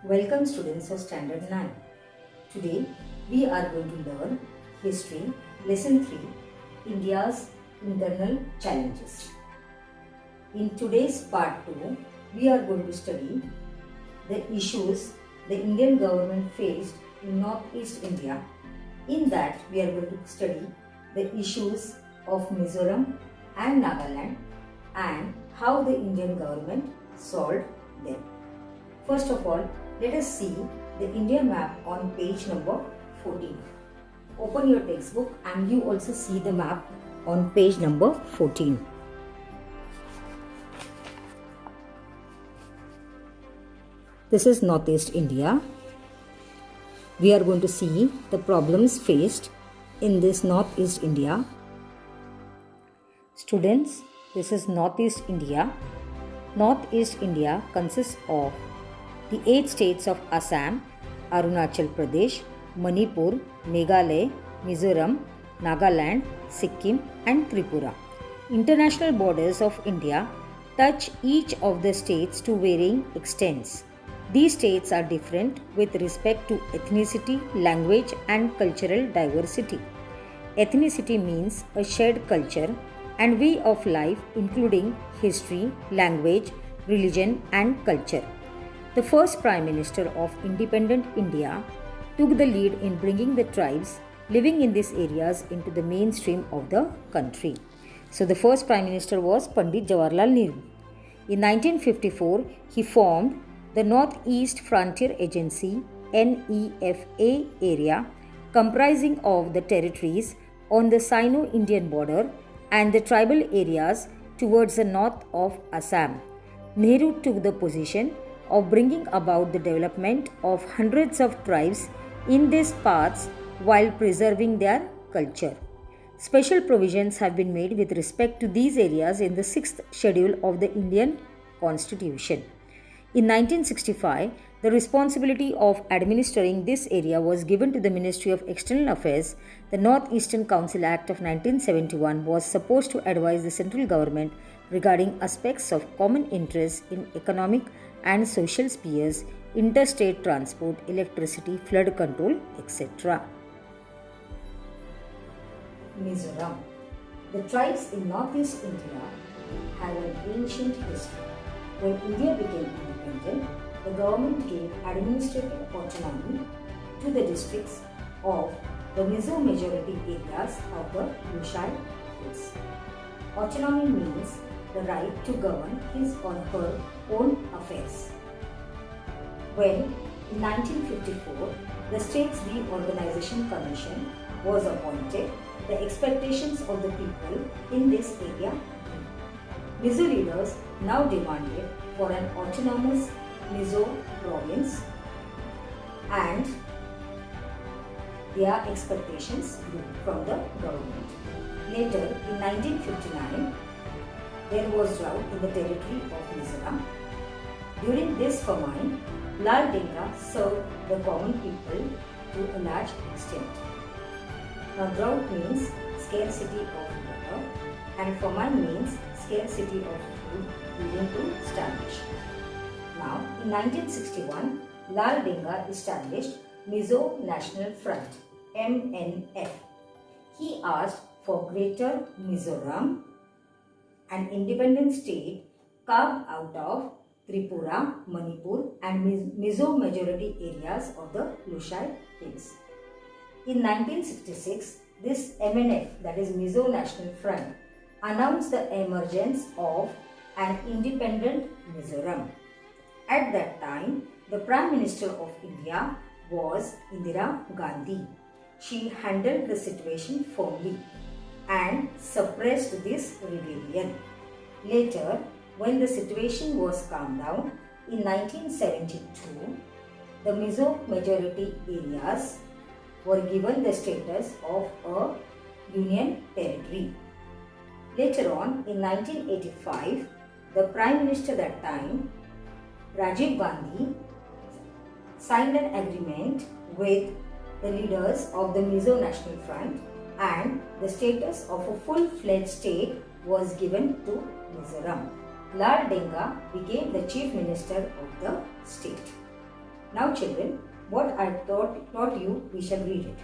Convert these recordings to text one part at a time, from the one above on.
Welcome students of Standard 9. Today we are going to learn History Lesson 3 India's Internal Challenges. In today's part 2 we are going to study the issues the Indian government faced in Northeast India. In that we are going to study the issues of Mizoram and Nagaland and how the Indian government solved them. First of all, let us see the India map on page number 14. Open your textbook and you also see the map on page number 14. This is Northeast India. We are going to see the problems faced in this Northeast India. Students, this is Northeast India. Northeast India consists of the 8 states of Assam, Arunachal Pradesh, Manipur, Meghalaya, Mizoram, Nagaland, Sikkim and Tripura. International borders of India touch each of the states to varying extents. These states are different with respect to ethnicity, language and cultural diversity. Ethnicity means a shared culture and way of life including history, language, religion and culture. The first Prime Minister of independent India took the lead in bringing the tribes living in these areas into the mainstream of the country. So the first Prime Minister was Pandit Jawaharlal Nehru. In 1954, he formed the Northeast Frontier Agency NEFA area comprising of the territories on the Sino-Indian border and the tribal areas towards the north of Assam. Nehru took the position of bringing about the development of hundreds of tribes in these parts while preserving their culture. Special provisions have been made with respect to these areas in the 6th schedule of the Indian Constitution. In 1965, the responsibility of administering this area was given to the Ministry of External Affairs. The North-Eastern Council Act of 1971 was supposed to advise the central government regarding aspects of common interest in economic and social spheres, interstate transport, electricity, flood control, etc. Mizoram. The tribes in Northeast India have an ancient history. When India became independent, the government gave administrative autonomy to the districts of the Mizo majority areas of the Lushai Hills. Autonomy means the right to govern his or her own affairs. When in 1954 the States Reorganization Commission was appointed, the expectations of the people in this area grew. Mizo leaders now demanded for an autonomous Mizo province and their expectations grew from the government. Later in 1959, there was drought in the territory of Mizoram. During this famine, Lal Denga served the common people to a large extent. Now drought means scarcity of water and famine means scarcity of food leading to starvation. Now in 1961, Lal Denga established Mizo National Front MNF. He asked for Greater Mizoram, an independent state carved out of Tripura, Manipur and Mizo majority areas of the Lushai Hills. In 1966, this MNF, that is Mizo National Front, announced the emergence of an independent Mizoram. At that time, the Prime Minister of India was Indira Gandhi. She handled the situation firmly and suppressed this rebellion. Later, when the situation was calmed down, in 1972, the Mizo majority areas were given the status of a union territory. Later on, in 1985, the Prime Minister that time, Rajiv Gandhi, signed an agreement with the leaders of the Mizo National Front and the status of a full-fledged state was given to Mizoram. Lal Denga became the Chief Minister of the state. Now children, what I taught you, we shall read it.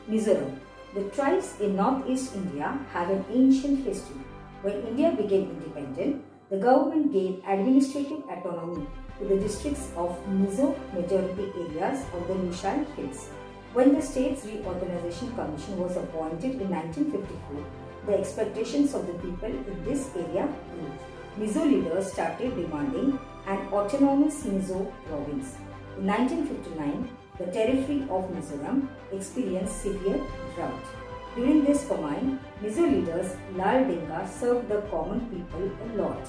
Mizoram. The tribes in northeast India have an ancient history. When India became independent, the government gave administrative autonomy to the districts of Mizo majority areas of the Lushai Hills. When the States Reorganization Commission was appointed in 1954, the expectations of the people in this area grew. Mizo leaders started demanding an autonomous Mizo province. In 1959, the territory of Mizoram experienced severe drought. During this famine, Mizo leaders Lal Denga served the common people a lot.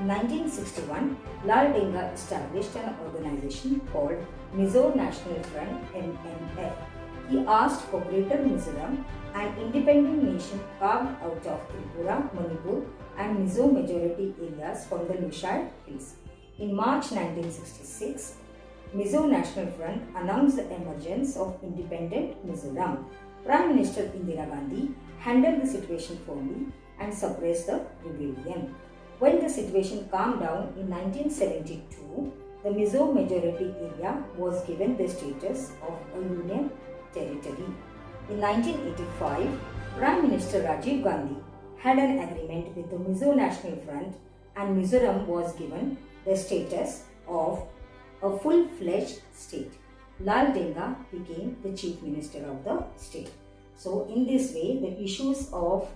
In 1961, Lal Denga established an organization called Mizo National Front (MNF). He asked for Greater Mizoram, an independent nation carved out of Tripura, Manipur, and Mizo majority areas from the Lushai Hills. In March 1966, Mizo National Front announced the emergence of independent Mizoram. Prime Minister Indira Gandhi handled the situation firmly and suppressed the rebellion. When the situation calmed down in 1972, the Mizo majority area was given the status of a union territory. In 1985, Prime Minister Rajiv Gandhi had an agreement with the Mizo National Front and Mizoram was given the status of a full-fledged state. Lal Denga became the Chief Minister of the state. So in this way, the issues of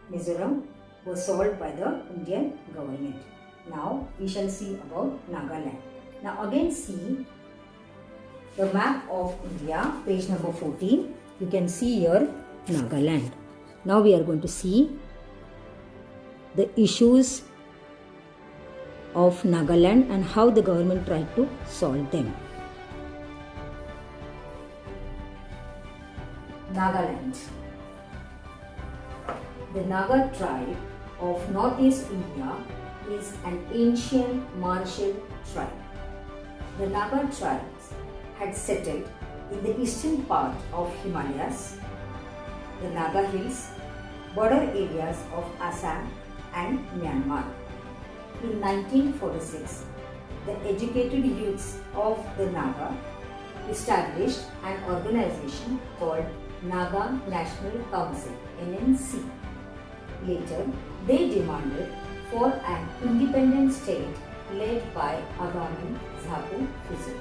Mizoram were solved by the Indian government. Now we shall see about Nagaland. Now again see the map of India, page number 14. You can see here Nagaland. Now we are going to see the issues of Nagaland and how the government tried to solve them. Nagaland. The Naga tribe of northeast India is an ancient martial tribe. The Naga tribes had settled in the eastern part of Himalayas, the Naga Hills, border areas of Assam and Myanmar. In 1946, the educated youths of the Naga established an organization called Naga National Council (NNC). Later, they demanded for an independent state led by Agami Zapu Fizu.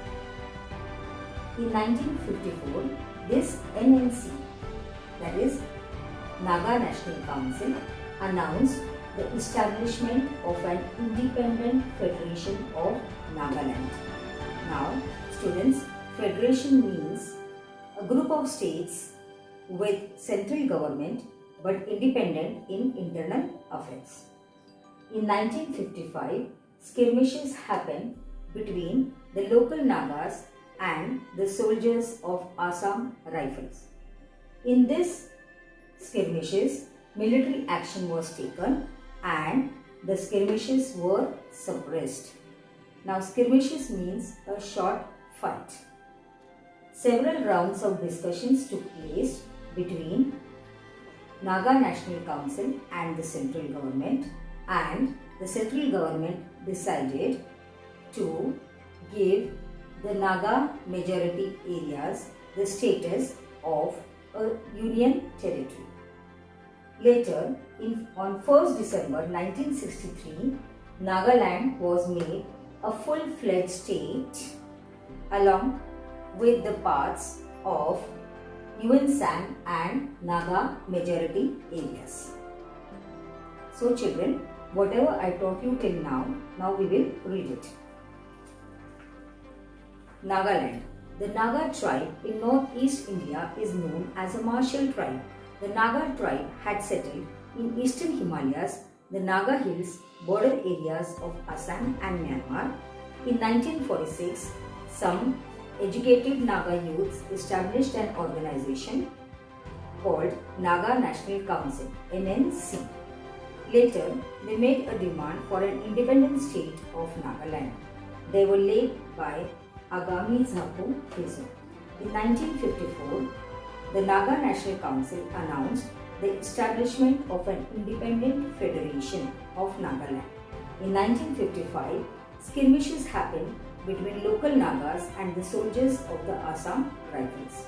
In 1954, this NNC, that is Naga National Council, announced the establishment of an independent federation of Nagaland. Now, students, federation means a group of states with central government but independent in internal affairs. In 1955, skirmishes happened between the local Nagas and the soldiers of Assam Rifles. In these skirmishes, military action was taken and the skirmishes were suppressed. Now skirmishes means a short fight. Several rounds of discussions took place between Naga National Council and the central government, and the central government decided to give the Naga majority areas the status of a union territory. Later, on 1st December 1963, Nagaland was made a full-fledged state along with the parts of Yuan-Sang and Naga majority areas. So children, whatever I taught you till now we will read it. Nagaland. The Naga tribe in northeast India is known as a martial tribe. The Naga tribe had settled in eastern Himalayas, the Naga Hills, border areas of Assam and Myanmar. In 1946, some educated Naga youths established an organization called Naga National Council (NNC). Later, they made a demand for an independent state of Nagaland. They were led by Agami Zapu Fizu. In 1954, the Naga National Council announced the establishment of an independent federation of Nagaland. In 1955, skirmishes happened between local Nagas and the soldiers of the Assam Rifles.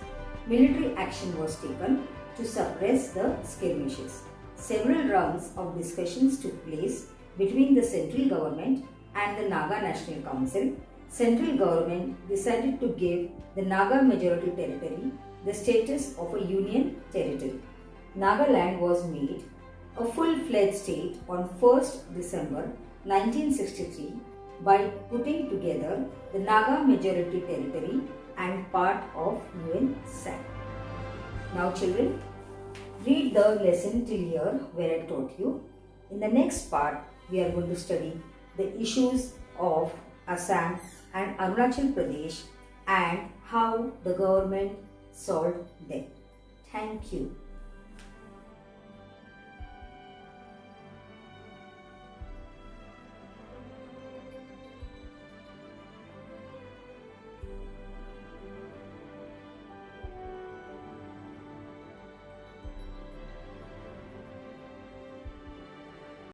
Military action was taken to suppress the skirmishes. Several rounds of discussions took place between the central government and the Naga National Council. Central government decided to give the Naga majority territory the status of a union territory. Nagaland was made a full-fledged state on 1st December 1963 by putting together the Naga majority territory and part of UN SAC. Now children, read the lesson till here where I taught you. In the next part, we are going to study the issues of Assam and Arunachal Pradesh and how the government solved them. Thank you.